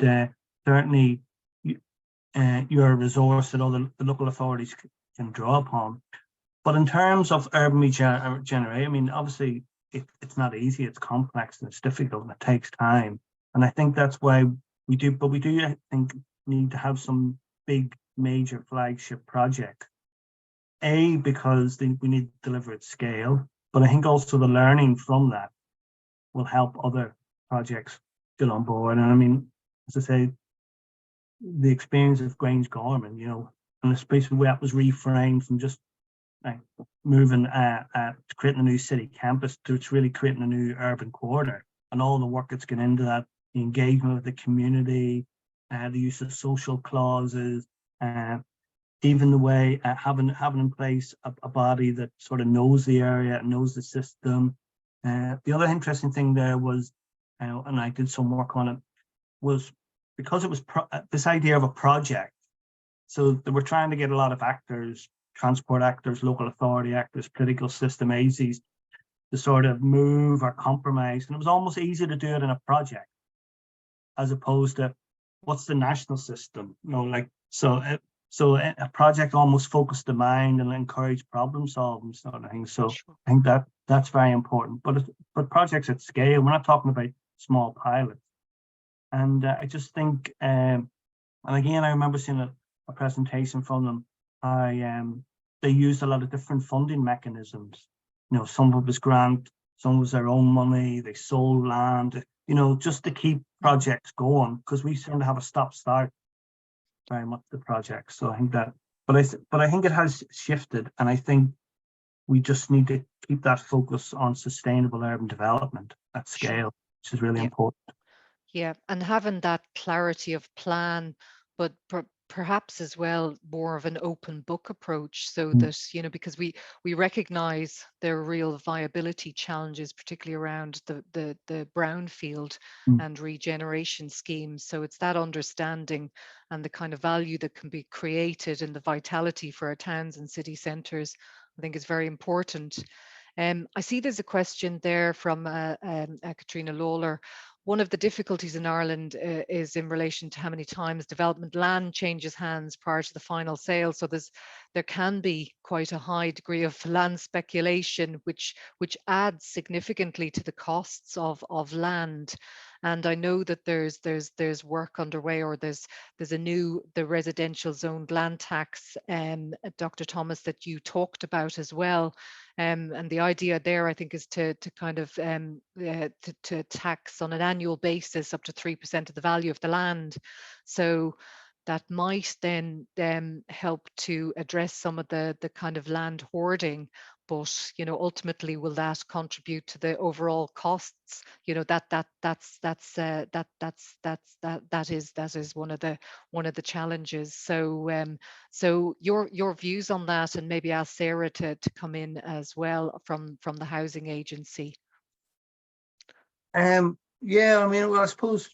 C: certainly, you're a resource that all the local authorities can draw upon. But in terms of urban regeneration, I mean, obviously, it's not easy. It's complex and it's difficult and it takes time. And I think that's why we do, I think, need to have some big, major flagship projects. Because we need to deliver at scale, but I think also the learning from that will help other projects get on board. And I mean, as I say, the experience of Grange Gorman, you know, and especially where that was reframed from just like moving creating a new city campus to it's really creating a new urban quarter, and all the work that's gone into that, the engagement with the community, the use of social clauses, even the way having in place a body that sort of knows the area, knows the system. The other interesting thing there was, and I did some work on it, was because it was this idea of a project. So they were trying to get a lot of actors, transport actors, local authority actors, political system agencies, to sort of move or compromise. And it was almost easy to do it in a project, as opposed to what's the national system, you know, like, so a project almost focused the mind and encouraged problem solving sort of thing. So sure. I think that's very important. But projects at scale, we're not talking about small pilots. And I just think, and again, I remember seeing a presentation from them. They used a lot of different funding mechanisms. You know, some of it was grant, some was their own money. They sold land, you know, just to keep projects going, because we seem to have a stop-start very much the project. So I think that, but I think it has shifted, and I think we just need to keep that focus on sustainable urban development at scale, which is really important.
A: Yeah, and having that clarity of plan, but perhaps as well more of an open book approach, so
C: Mm.
A: that, you know, because we recognize there are real viability challenges, particularly around the brownfield
C: Mm.
A: and regeneration schemes. So it's that understanding and the kind of value that can be created and the vitality for our towns and city centres, I think is very important. I see there's a question there from Katrina Lawler. One of the difficulties in Ireland is in relation to how many times development land changes hands prior to the final sale. So there can be quite a high degree of land speculation, which adds significantly to the costs of land. And I know that there's work underway, or there's the residential zoned land tax, Dr. Thomas, that you talked about as well. And the idea there, I think, is to kind of to tax on an annual basis up to 3% of the value of the land. So that might then help to address some of the kind of land hoarding. But, you know, ultimately, will that contribute to the overall costs? You know, that is one of the challenges. So so your views on that, and maybe ask Sarah to come in as well from the housing agency.
C: Yeah, I mean, well, I suppose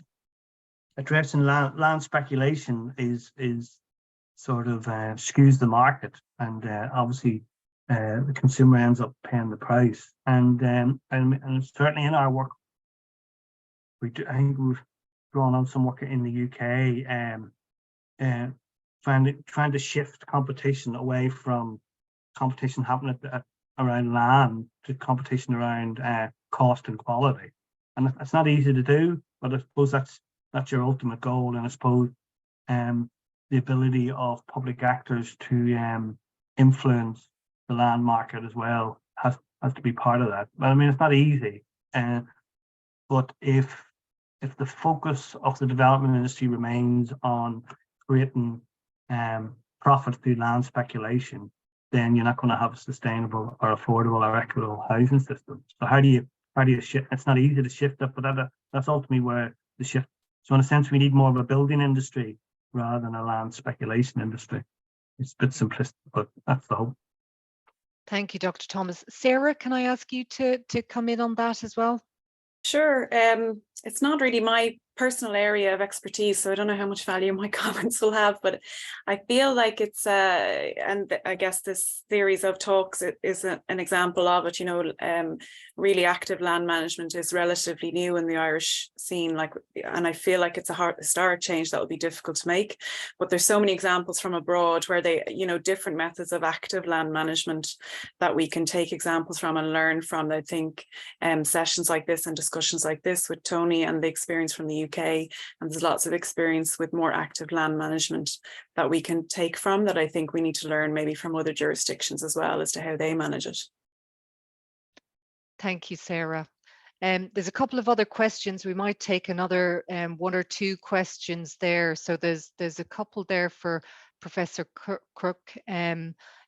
C: addressing land speculation is sort of skews the market, and obviously the consumer ends up paying the price. And certainly in our work, I think we've drawn on some work in the UK, trying to shift competition away from competition happening around land to competition around cost and quality. And it's not easy to do, but I suppose that's your ultimate goal. And I suppose the ability of public actors to influence the land market as well has to be part of that. But I mean, it's not easy. But if the focus of the development industry remains on creating profit through land speculation, then you're not going to have a sustainable or affordable or equitable housing system. So how do you shift? It's not easy to shift that, but that's ultimately where the shift. So in a sense, we need more of a building industry rather than a land speculation industry. It's a bit simplistic, but that's the hope.
A: Thank you, Dr. Thomas. Sarah, can I ask you to come in on that as well?
D: Sure. It's not really my personal area of expertise, so I don't know how much value my comments will have, but I feel like it's and I guess this series of talks is an example of it. You know, really active land management is relatively new in the Irish scene, and I feel like it's a historic change that will be difficult to make. But there's so many examples from abroad where they, you know, different methods of active land management that we can take examples from and learn from. I think sessions like this and discussions like this with Tony and the experience from the UK, and there's lots of experience with more active land management that we can take from, that I think we need to learn maybe from other jurisdictions as well as to how they manage it.
A: Thank you, Sarah. There's a couple of other questions. We might take another one or two questions there. So there's a couple there for Professor Crook.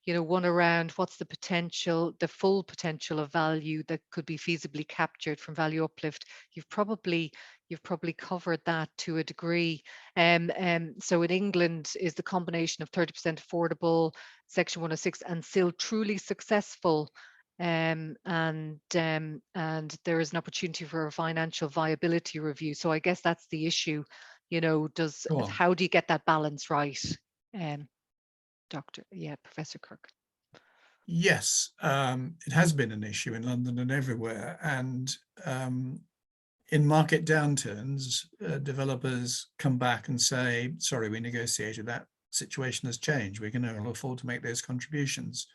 A: You know, one around what's the potential, the full potential of value that could be feasibly captured from value uplift. You've probably covered that to a degree. So in England, is the combination of 30% affordable, Section 106, and still truly successful? And there is an opportunity for a financial viability review. So I guess that's the issue. You know, how do you get that balance right? Professor Crook.
B: Yes, it has been an issue in London and everywhere. And in market downturns, developers come back and say, sorry, we negotiated, that situation has changed. We can no longer afford to make those contributions.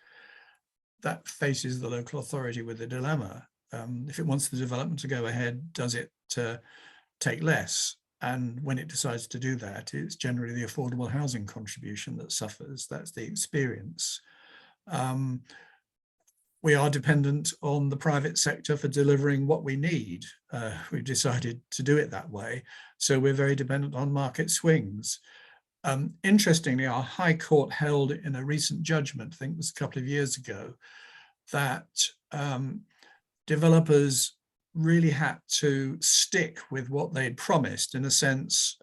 B: That faces the local authority with a dilemma. If it wants the development to go ahead, does it take less? And when it decides to do that, it's generally the affordable housing contribution that suffers. That's the experience. We are dependent on the private sector for delivering what we need. We've decided to do it that way. So we're very dependent on market swings. Interestingly, our High Court held in a recent judgment, I think it was a couple of years ago, that developers really had to stick with what they'd promised. In a sense,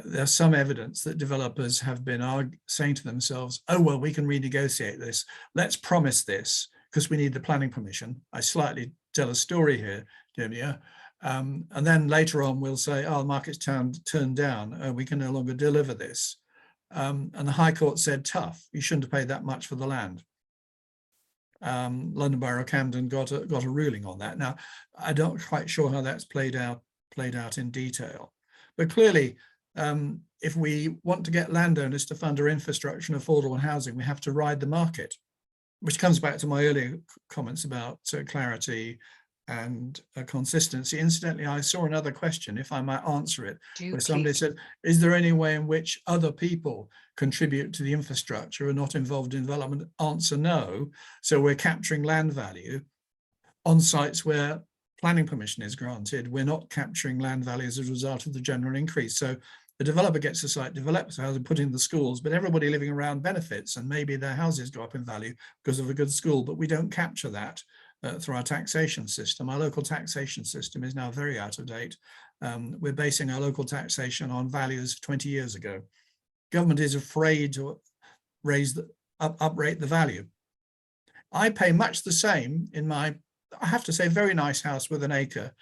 B: there's some evidence that developers have been saying to themselves, oh, well, we can renegotiate this. Let's promise this because we need the planning permission. I slightly tell a story here, Damien. And then later on, we'll say, oh, the market's turned down. We can no longer deliver this. And the High Court said, tough, you shouldn't have paid that much for the land. London Borough of Camden got a ruling on that. Now, I'm not quite sure how that's played out in detail. But clearly, if we want to get landowners to fund our infrastructure and affordable housing, we have to ride the market, which comes back to my earlier comments about clarity and consistency. Incidentally, I saw another question, if I might answer it, where somebody said, is there any way in which other people contribute to the infrastructure and not involved in development? Answer, no. So we're capturing land value on sites where planning permission is granted. We're not capturing land value as a result of the general increase. So the developer gets a site, develops a house and put in the schools, but everybody living around benefits, and maybe their houses go up in value because of a good school, but we don't capture that through our taxation system. Our local taxation system is now very out of date. We're basing our local taxation on values 20 years ago. Government is afraid to uprate the value. I pay much the same in my, I have to say, very nice house with an acre.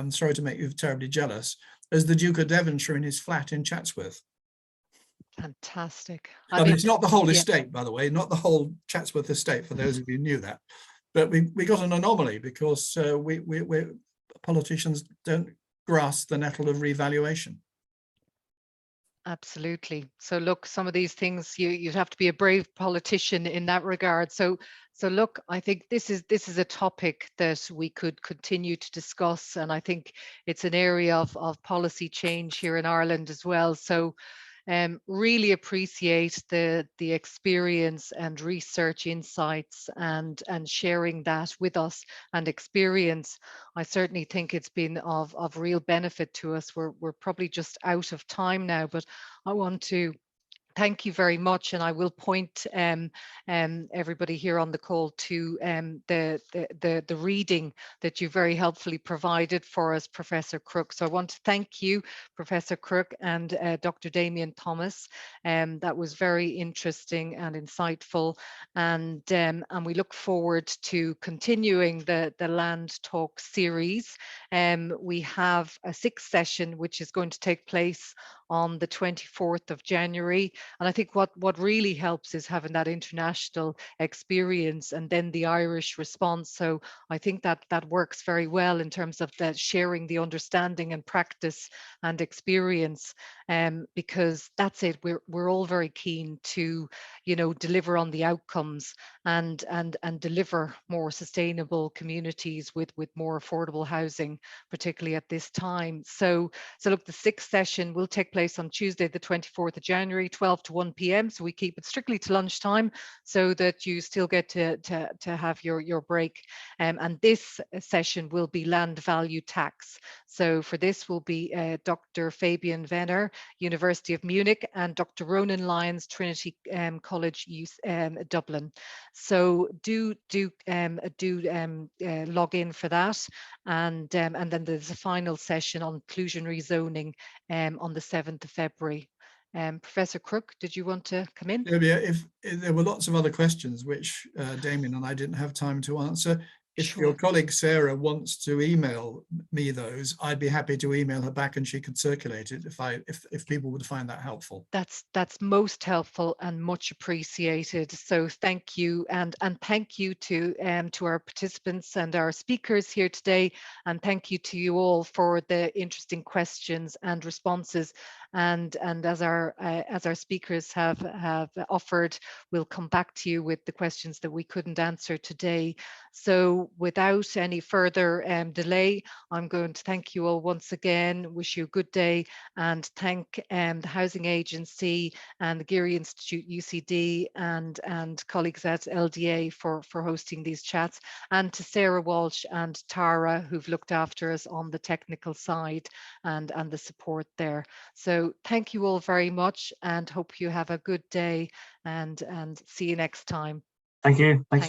B: Sorry to make you terribly jealous, as the Duke of Devonshire in his flat in Chatsworth.
A: Fantastic.
B: I mean, it's not the whole estate, by the way, not the whole Chatsworth estate, for those of you who knew that. But we got an anomaly because politicians don't grasp the nettle of revaluation.
A: Absolutely. So look, some of these things you'd have to be a brave politician in that regard. So look, I think this is a topic that we could continue to discuss, and I think it's an area of policy change here in Ireland as well. So really appreciate the experience and research insights and sharing that with us and experience. I certainly think it's been of real benefit to us. We're probably just out of time now, but I want to thank you very much, and I will point everybody here on the call to the reading that you very helpfully provided for us, Professor Crook. So I want to thank you, Professor Crook, and Dr. Damien Thomas. That was very interesting and insightful, and we look forward to continuing the Land Talk series. We have a 6th session which is going to take place on the 24th of January. And I think what really helps is having that international experience and then the Irish response. So I think that works very well in terms of that sharing the understanding and practice and experience, because that's it. We're all very keen to, deliver on the outcomes and deliver more sustainable communities with more affordable housing, particularly at this time. So look, the 6th session will take place on Tuesday, the 24th of January, 12 to 1 p.m. So we keep it strictly to lunchtime so that you still get to have your break. And this session will be land value tax. So for this will be Dr. Fabian Venner, University of Munich, and Dr. Ronan Lyons, Trinity College, Dublin. So do log in for that, and then there's a final session on inclusionary zoning on the 7th of February. Professor Crook, did you want to come in?
B: Yeah, if there were lots of other questions which Damien and I didn't have time to answer. If your colleague Sarah wants to email me those, I'd be happy to email her back and she could circulate it if people would find that helpful.
A: That's most helpful and much appreciated. So thank you, and thank you to our participants and our speakers here today, and thank you to you all for the interesting questions and responses. And as our speakers have offered, we'll come back to you with the questions that we couldn't answer today. So without any further delay, I'm going to thank you all once again, wish you a good day, and thank the Housing Agency and the Geary Institute, UCD, and colleagues at LDA for hosting these chats, and to Sarah Walsh and Tara, who've looked after us on the technical side and the support there. So thank you all very much, and hope you have a good day, and see you next time.
C: Thank you. Thanks.